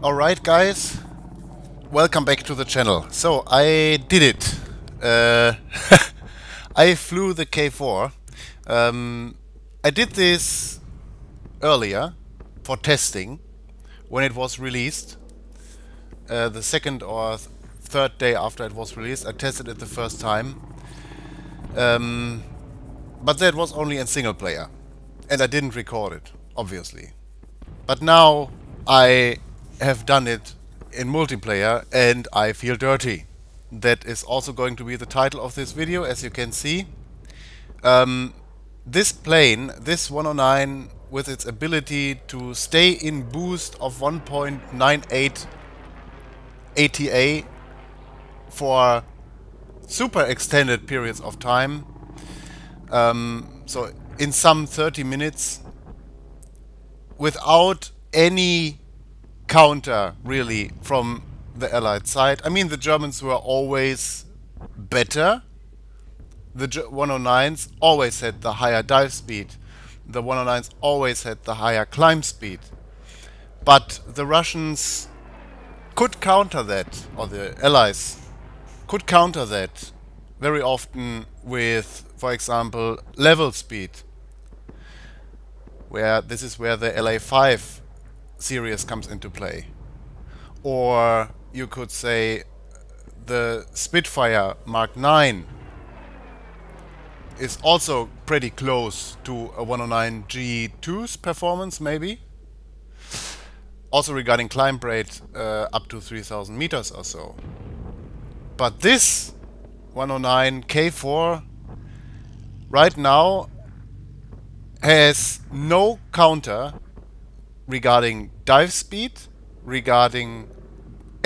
Alright guys, welcome back to the channel. So I did it. I flew the K4. I did this earlier for testing when it was released. The second or third day after it was released, I tested it the first time. But that was only in single player. And I didn't record it, obviously. But now I have done it in multiplayer and I feel dirty. That is also going to be the title of this video, as you can see. This plane, this 109, with its ability to stay in boost of 1.98 ATA for super extended periods of time, so in some 30 minutes, without any counter really from the Allied side. I mean, the Germans were always better. The 109s always had the higher dive speed. The 109s always had the higher climb speed. But the Russians could counter that, or the Allies could counter that very often with, for example, level speed. Where this is where the LA5 series comes into play. Or you could say the Spitfire Mark 9 is also pretty close to a 109 G2's performance, maybe. Also regarding climb rate, up to 3000 meters or so. But this 109 K4 right now has no counter regarding dive speed, regarding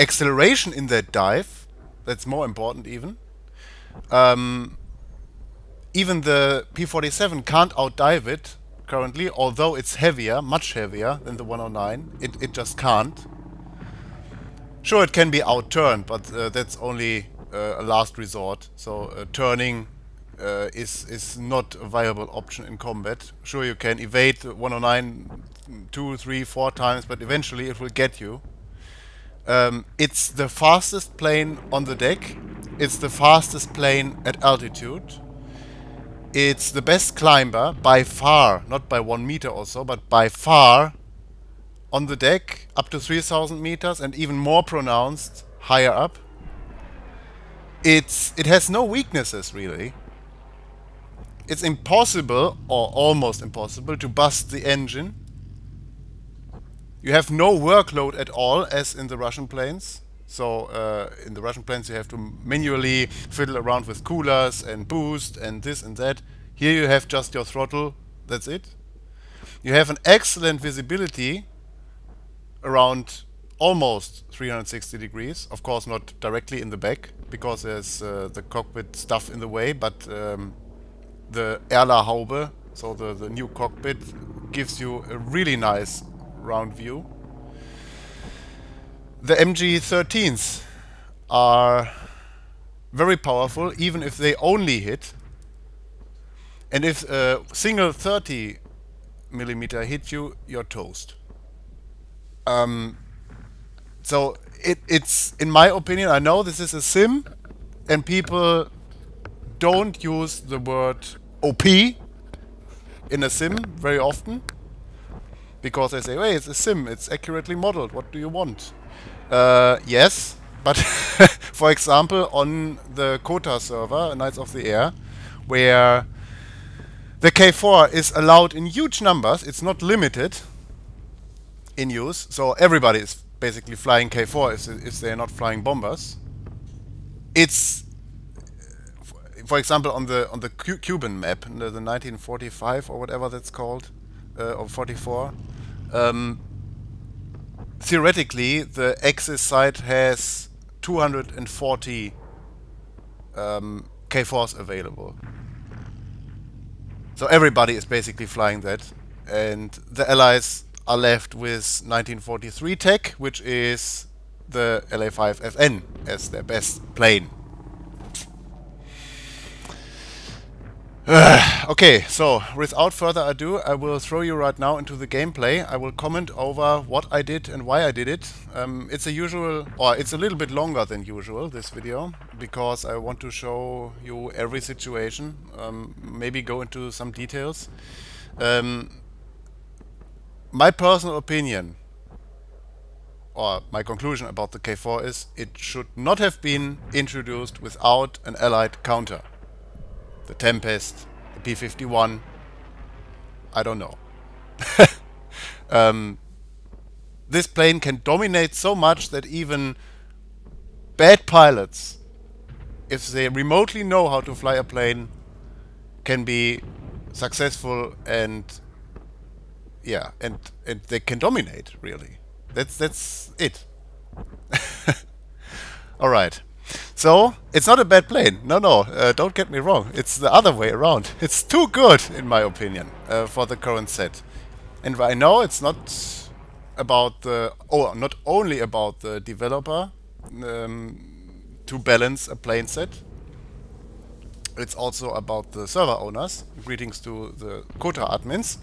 acceleration in that dive. That's more important even. Even the P-47 can't outdive it currently, although it's heavier, much heavier than the 109. It just can't. Sure, it can be outturned, but that's only a last resort. So turning is not a viable option in combat. Sure, you can evade 109 2, 3, 4 times, but eventually it will get you. It's the fastest plane on the deck. It's the fastest plane at altitude. It's the best climber by far, not by 1 meter or so, but by far on the deck, up to 3000 meters, and even more pronounced higher up. It has no weaknesses really. It's impossible, or almost impossible, to bust the engine. You have no workload at all, as in the Russian planes. So in the Russian planes you have to manually fiddle around with coolers and boost and this and that. Here you have just your throttle, that's it. You have an excellent visibility around almost 360 degrees. Of course not directly in the back, because there's the cockpit stuff in the way, but the Erlerhaube, so the new cockpit, gives you a really nice round view. The MG13s are very powerful, even if they only hit. And if a single 30 millimeter hit you, you're toast. So it's, in my opinion, I know this is a sim, and people don't use the word OP in a sim very often, because they say, hey, it's a sim, it's accurately modeled, what do you want? Yes, but for example on the KOTA server, Knights of the Air, where the K4 is allowed in huge numbers, it's not limited in use, so everybody is basically flying K4 if they're not flying bombers. It's, for example, on the Cuban map, the 1945 or whatever that's called, or 44, theoretically the Axis side has 240 K4s available. So everybody is basically flying that, and the Allies are left with 1943 tech, which is the LA5FN as their best plane. Okay, so without further ado, I will throw you right now into the gameplay. I will comment over what I did and why I did it. It's a usual, or it's a little bit longer than usual, this video, because I want to show you every situation, maybe go into some details. My personal opinion, or my conclusion about the K4 is, it should not have been introduced without an allied counter. The Tempest, the P-51, I don't know. This plane can dominate so much that even bad pilots, if they remotely know how to fly a plane, can be successful and yeah, and they can dominate, really. That's it. Alright. So, it's not a bad plane. No, don't get me wrong. It's the other way around. It's too good, in my opinion, for the current set. And I know it's not about the... Oh, not only about the developer to balance a plane set. It's also about the server owners. Greetings to the KOTA admins.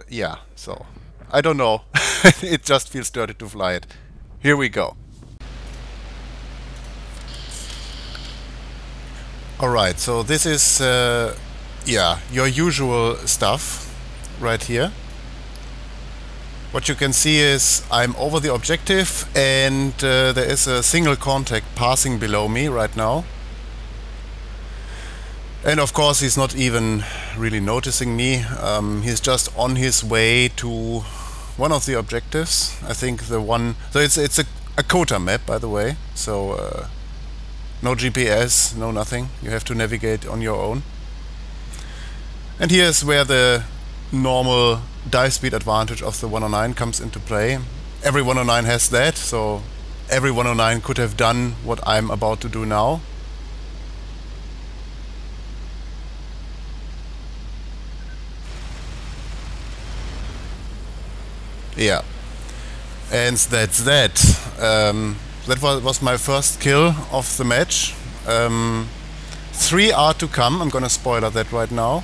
Yeah, so... I don't know. It just feels dirty to fly it. Here we go. Alright, so this is, yeah, your usual stuff right here. What you can see is I'm over the objective and there is a single contact passing below me right now. And of course he's not even really noticing me. He's just on his way to one of the objectives. I think the one... So it's a KOTA map, by the way. So no GPS, no nothing. You have to navigate on your own. And here's where the normal dive speed advantage of the 109 comes into play. Every 109 has that, so every 109 could have done what I'm about to do now. Yeah, and that's that. That was my first kill of the match. 3 are to come. I'm gonna spoiler that right now.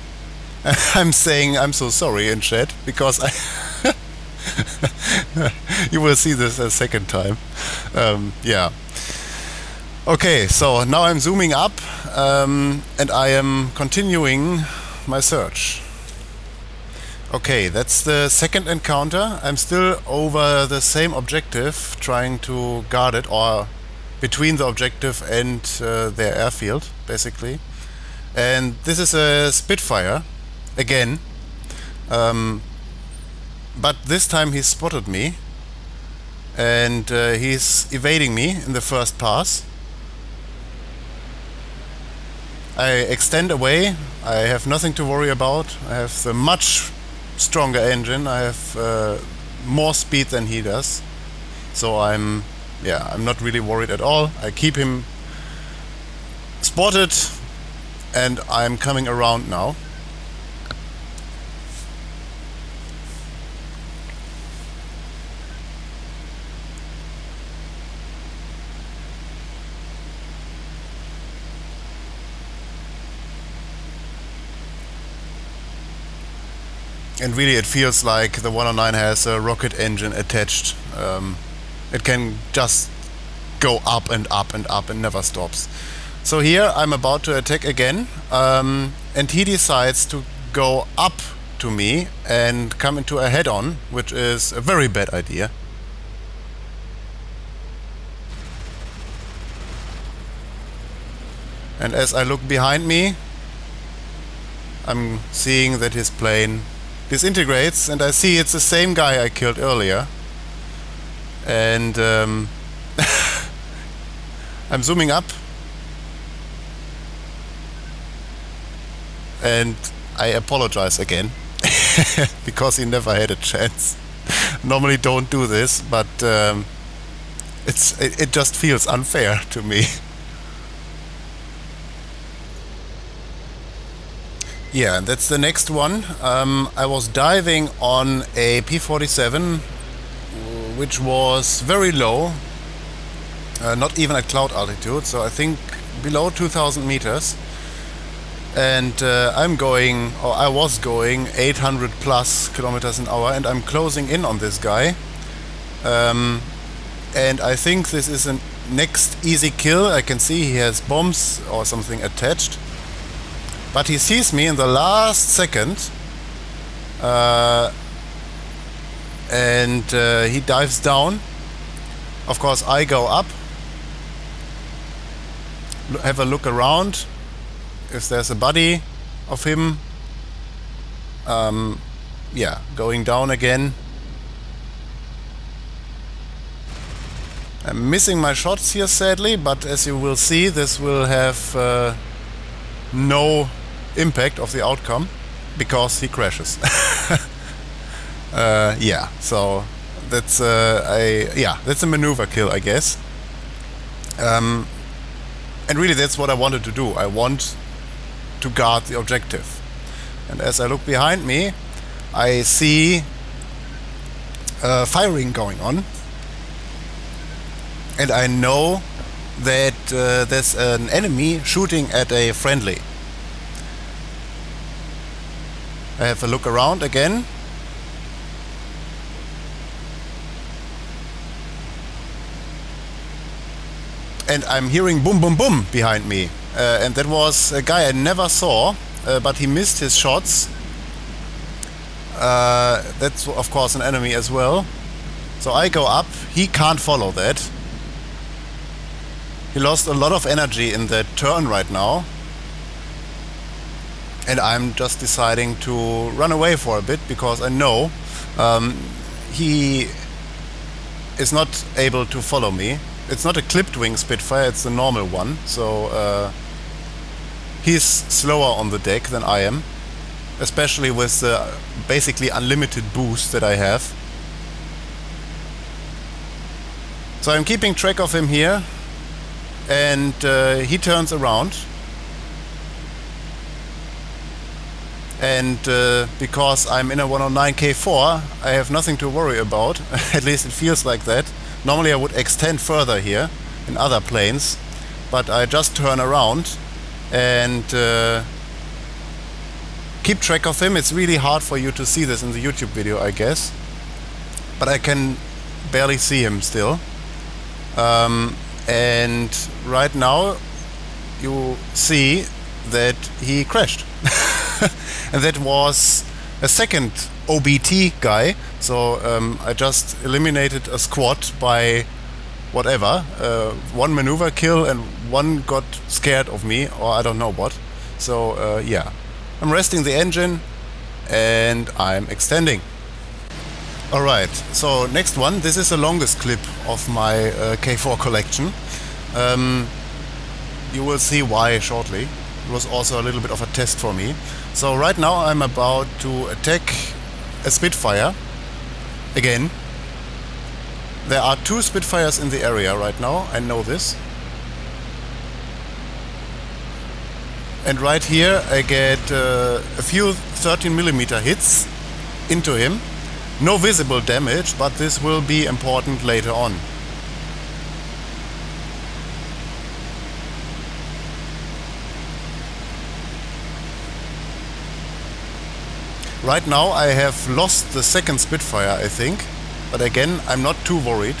I'm saying I'm so sorry in chat because I you will see this a second time. Yeah. Okay, so now I'm zooming up and I am continuing my search. Okay, that's the second encounter. I'm still over the same objective, trying to guard it, or between the objective and their airfield, basically. And this is a Spitfire, again. But this time he spotted me, and he's evading me in the first pass. I extend away. I have nothing to worry about. I have the much stronger engine. I have more speed than he does, so I'm not really worried at all. I keep him spotted and I'm coming around now. And really it feels like the 109 has a rocket engine attached. It can just go up and up and up and never stops. So here I'm about to attack again, and he decides to go up to me and come into a head-on, which is a very bad idea. And as I look behind me, I'm seeing that his plane disintegrates, and I see it's the same guy I killed earlier. And I'm zooming up, and I apologize again because he never had a chance. Normally don't do this, but it just feels unfair to me. Yeah, that's the next one. I was diving on a P-47, which was very low, not even at cloud altitude, so I think below 2000 meters. And I'm going, or I was going 800 plus kilometers an hour, and I'm closing in on this guy. And I think this is a next easy kill. I can see he has bombs or something attached. But he sees me in the last second. And he dives down. Of course, I go up. Have a look around. If there's a body of him. Yeah, going down again. I'm missing my shots here, sadly, but as you will see, this will have no impact of the outcome because he crashes. Yeah, so that's that's a maneuver kill, I guess. And really, that's what I wanted to do. I want to guard the objective. And as I look behind me, I see firing going on. And I know that there's an enemy shooting at a friendly. I have a look around again. And I'm hearing boom boom boom behind me. And that was a guy I never saw, but he missed his shots. That's of course an enemy as well. So I go up, he can't follow that. He lost a lot of energy in that turn right now. And I'm just deciding to run away for a bit because I know he is not able to follow me. It's not a clipped wing Spitfire, it's the normal one. So he's slower on the deck than I am. Especially with the basically unlimited boost that I have. So I'm keeping track of him here. And he turns around. And because I'm in a 109 K-4, I have nothing to worry about. At least it feels like that. Normally I would extend further here in other planes, but I just turn around and keep track of him. It's really hard for you to see this in the YouTube video, I guess, but I can barely see him still. And right now you see that he crashed. And that was a second OBT guy. So I just eliminated a squad by whatever. One maneuver kill and one got scared of me, or I don't know what. So yeah, I'm resting the engine and I'm extending. Alright, so next one. This is the longest clip of my K4 collection. You will see why shortly. It was also a little bit of a test for me. So right now I'm about to attack a Spitfire again. There are two Spitfires in the area right now, I know this. And right here I get a few 13mm hits into him. No visible damage, but this will be important later on. Right now I have lost the second Spitfire, I think, but again I'm not too worried.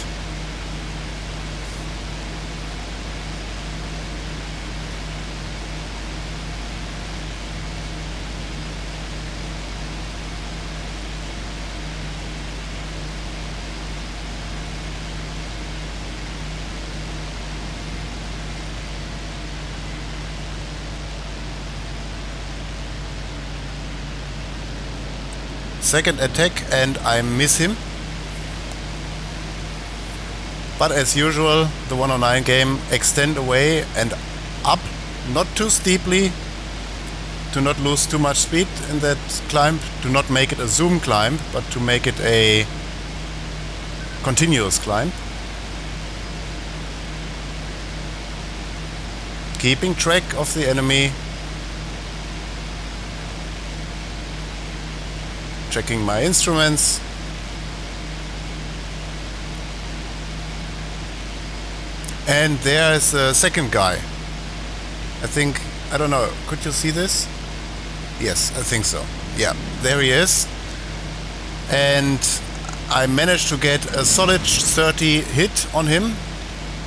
Second attack and I miss him. But as usual, the 109 game, extend away and up, not too steeply, to not lose too much speed in that climb, to not make it a zoom climb, but to make it a continuous climb. Keeping track of the enemy. Checking my instruments. And there's a second guy. I think, I don't know, could you see this? Yes, I think so. Yeah, there he is. And I managed to get a solid 30 hit on him,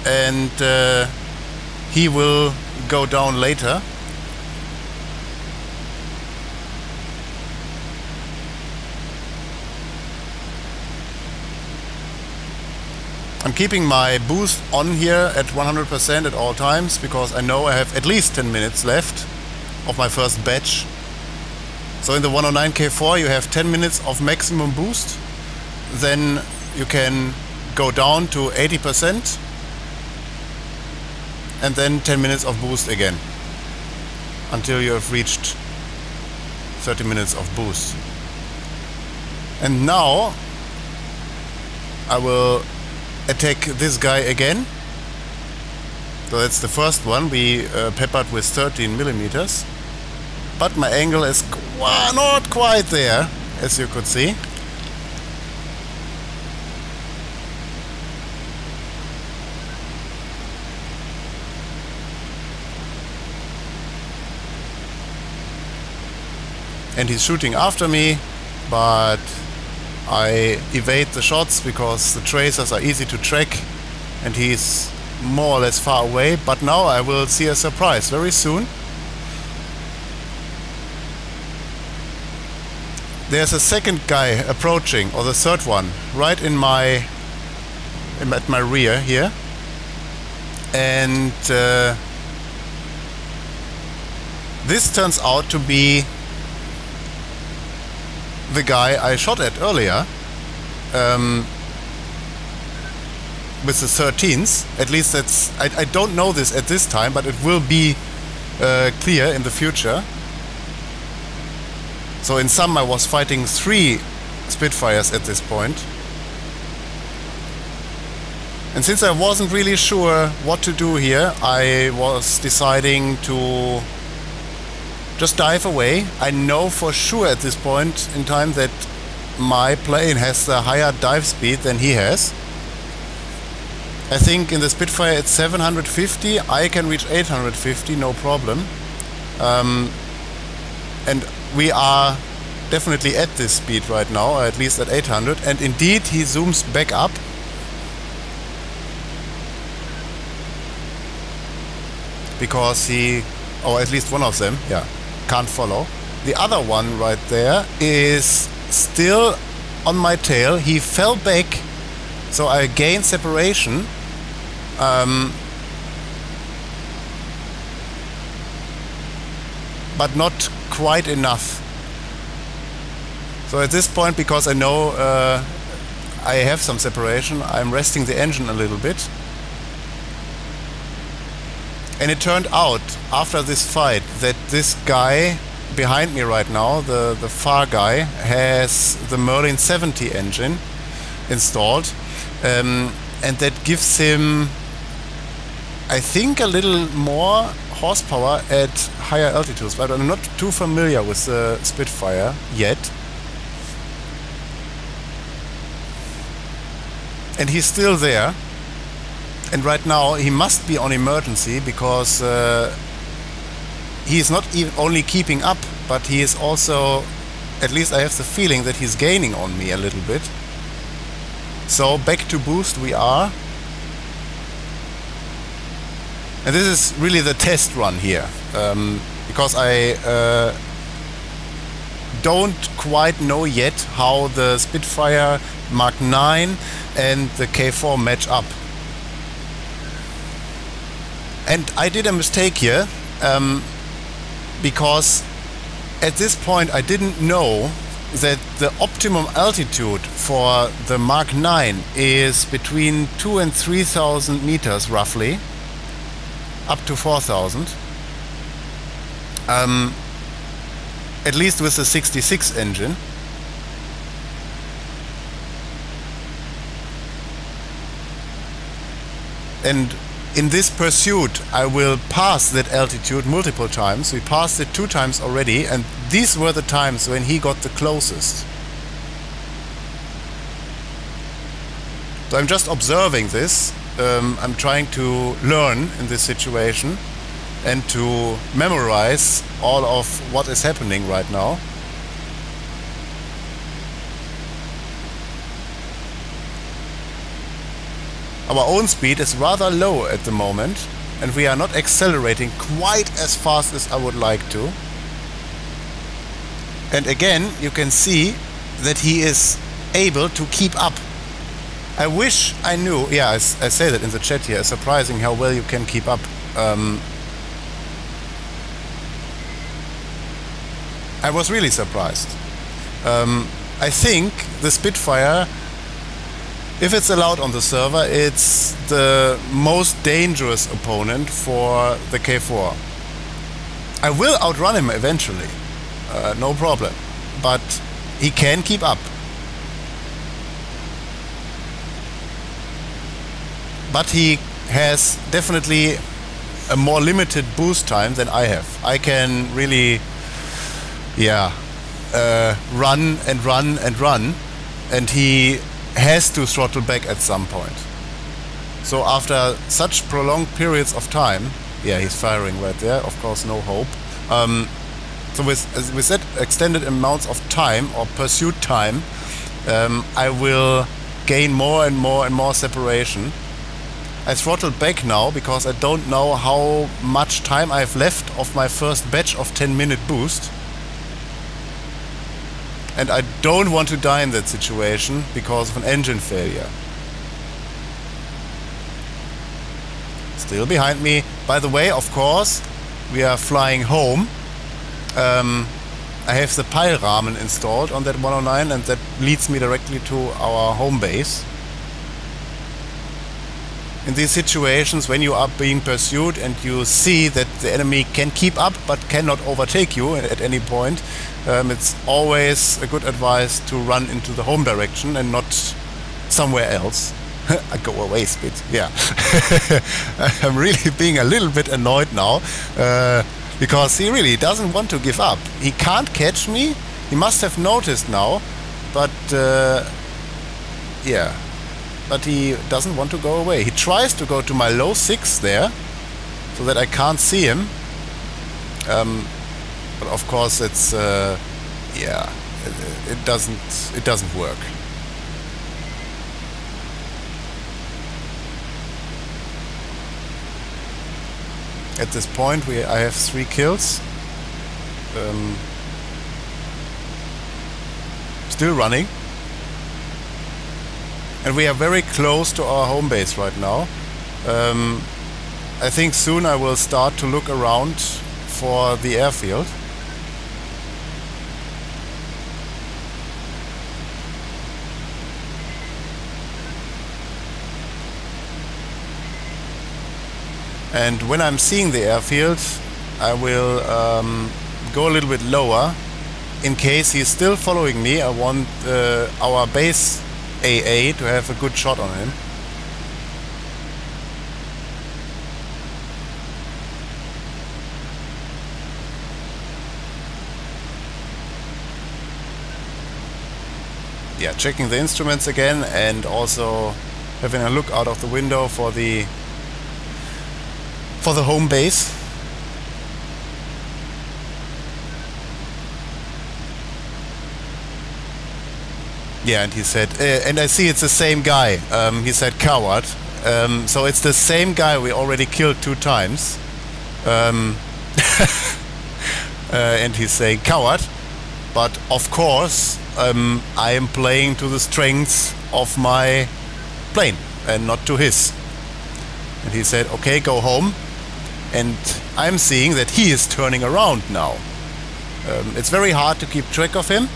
and he will go down later. I'm keeping my boost on here at 100% at all times, because I know I have at least 10 minutes left of my first batch. So in the 109 K4 you have 10 minutes of maximum boost, then you can go down to 80% and then 10 minutes of boost again until you have reached 30 minutes of boost. And now I will attack this guy again. So that's the first one we peppered with 13 millimeters. But my angle is not quite there, as you could see. And he's shooting after me, but I evade the shots because the tracers are easy to track and he's more or less far away. But now I will see a surprise very soon. There's a second guy approaching, or the third one, right at my rear here. And this turns out to be the guy I shot at earlier with the 13s. At least that's... I don't know this at this time, but it will be clear in the future. So in sum I was fighting 3 Spitfires at this point. And since I wasn't really sure what to do here, I was deciding to just dive away. I know for sure at this point in time that my plane has a higher dive speed than he has. I think in the Spitfire it's 750, I can reach 850, no problem. And we are definitely at this speed right now, or at least at 800, and indeed he zooms back up. Because he, or at least one of them, yeah, can't follow. The other one right there is still on my tail. He fell back, so I gained separation. But not quite enough. So at this point, because I know I have some separation, I'm resting the engine a little bit. And it turned out, after this fight, that this guy behind me right now, the far guy, has the Merlin 70 engine installed. And that gives him, I think, a little more horsepower at higher altitudes. But I'm not too familiar with the Spitfire yet. And he's still there. And right now he must be on emergency, because he is not even only keeping up, but he is also, at least I have the feeling that he's gaining on me a little bit. So back to boost we are. And this is really the test run here, because I don't quite know yet how the Spitfire Mark 9 and the K4 match up. And I did a mistake here, because at this point I didn't know that the optimum altitude for the Mark 9 is between 2,000 and 3,000 meters roughly, up to 4,000. At least with the 66 engine. And in this pursuit I will pass that altitude multiple times. We passed it 2 times already, and these were the times when he got the closest. So I'm just observing this. I'm trying to learn in this situation. and to memorize all of what is happening right now. Our own speed is rather low at the moment, and we are not accelerating quite as fast as I would like to. And again, you can see that he is able to keep up. I wish I knew, yeah, I say that in the chat here, it's surprising how well you can keep up. I was really surprised. I think the Spitfire, if it's allowed on the server, it's the most dangerous opponent for the K4. I will outrun him eventually, no problem, but he can keep up. But he has definitely a more limited boost time than I have. I can really, yeah, run and run and run, and he has to throttle back at some point. So after such prolonged periods of time, yeah, he's firing right there, of course no hope. So with that extended amounts of time or pursuit time, I will gain more and more and more separation. I throttled back now because I don't know how much time I have left of my first batch of 10-minute boost. And I don't want to die in that situation because of an engine failure. Still behind me. By the way, of course, we are flying home. I have the Peilrahmen installed on that 109, and that leads me directly to our home base. In these situations, when you are being pursued and you see that the enemy can keep up but cannot overtake you at any point, it's always a good advice to run into the home direction and not somewhere else. I go away, Spit. Yeah. I'm really being a little bit annoyed now because he really doesn't want to give up. He can't catch me. He must have noticed now, but yeah. But he doesn't want to go away. He tries to go to my low 6 there, so that I can't see him. But of course, it's yeah, it doesn't work. At this point, I have 3 kills. Still running. And we are very close to our home base right now. I think soon I will start to look around for the airfield. And when I'm seeing the airfield, I will go a little bit lower. In case he's still following me, I want our base AA to have a good shot on him. Yeah, checking the instruments again and also having a look out of the window for the home base. Yeah, and he said, and I see it's the same guy. He said coward. So it's the same guy we already killed 2 times. And he's saying coward. But of course, I am playing to the strengths of my plane and not to his. And he said, okay, go home. And I'm seeing that he is turning around now. It's very hard to keep track of him.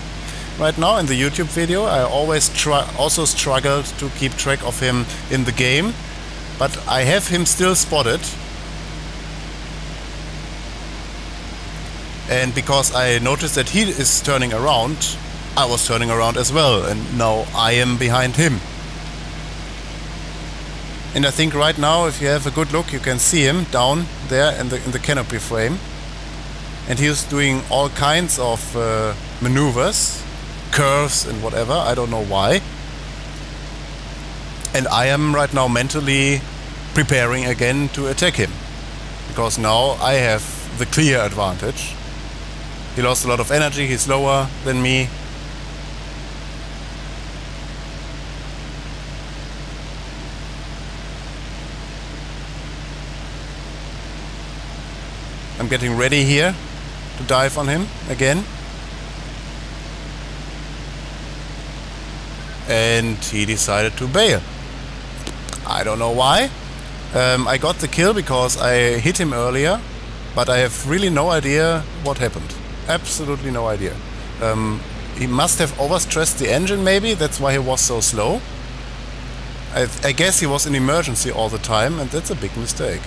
Right now in the YouTube video, I always also struggled to keep track of him in the game, but I have him still spotted. And because I noticed that he is turning around, I was turning around as well, and now I am behind him. And I think right now, if you have a good look, you can see him down there in the canopy frame, and he is doing all kinds of maneuvers, curves and whatever, I don't know why. And I am right now mentally preparing again to attack him. because now I have the clear advantage. He lost a lot of energy, he's slower than me. I'm getting ready here to dive on him again. And he decided to bail. I don't know why. I got the kill because I hit him earlier, but I have really no idea what happened. Absolutely no idea. He must have overstressed the engine maybe, that's why he was so slow. I guess he was in emergency all the time, and that's a big mistake.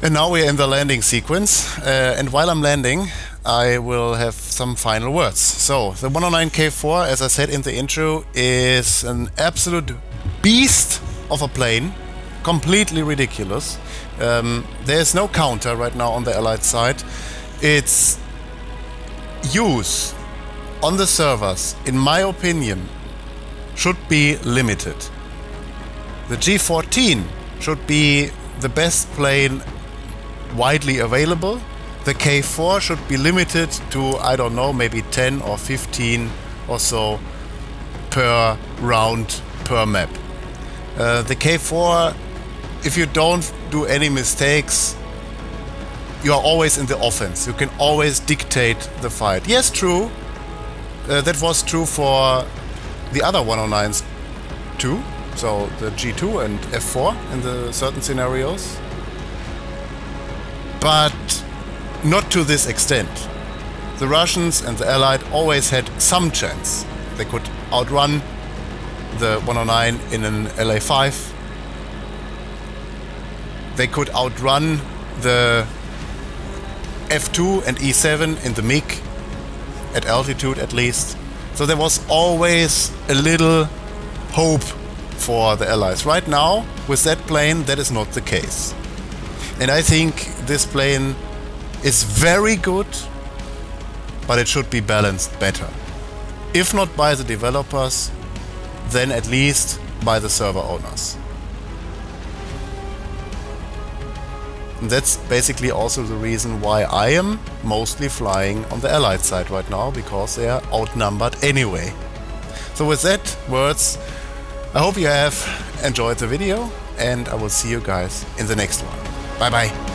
And now we're in the landing sequence, and while I'm landing I will have some final words. So the 109 K-4, as I said in the intro, is an absolute beast of a plane, completely ridiculous. There's no counter right now on the Allied side. Its use on the servers, in my opinion, should be limited. The G14 should be the best plane widely available. The K4 should be limited to, I don't know, maybe 10 or 15 or so per round per map. The K4, if you don't do any mistakes, you are always in the offense. You can always dictate the fight. Yes, true. That was true for the other 109s too. So the G2 and F4 in the certain scenarios. But not to this extent. The Russians and the Allied always had some chance. They could outrun the 109 in an LA5. They could outrun the F2 and E7 in the MiG, at altitude at least. So there was always a little hope for the Allies. Right now, with that plane, that is not the case. And I think this plane is very good, but it should be balanced better. If not by the developers, then at least by the server owners. And that's basically also the reason why I am mostly flying on the Allied side right now, because they are outnumbered anyway. So with that words, I hope you have enjoyed the video, and I will see you guys in the next one. Bye bye.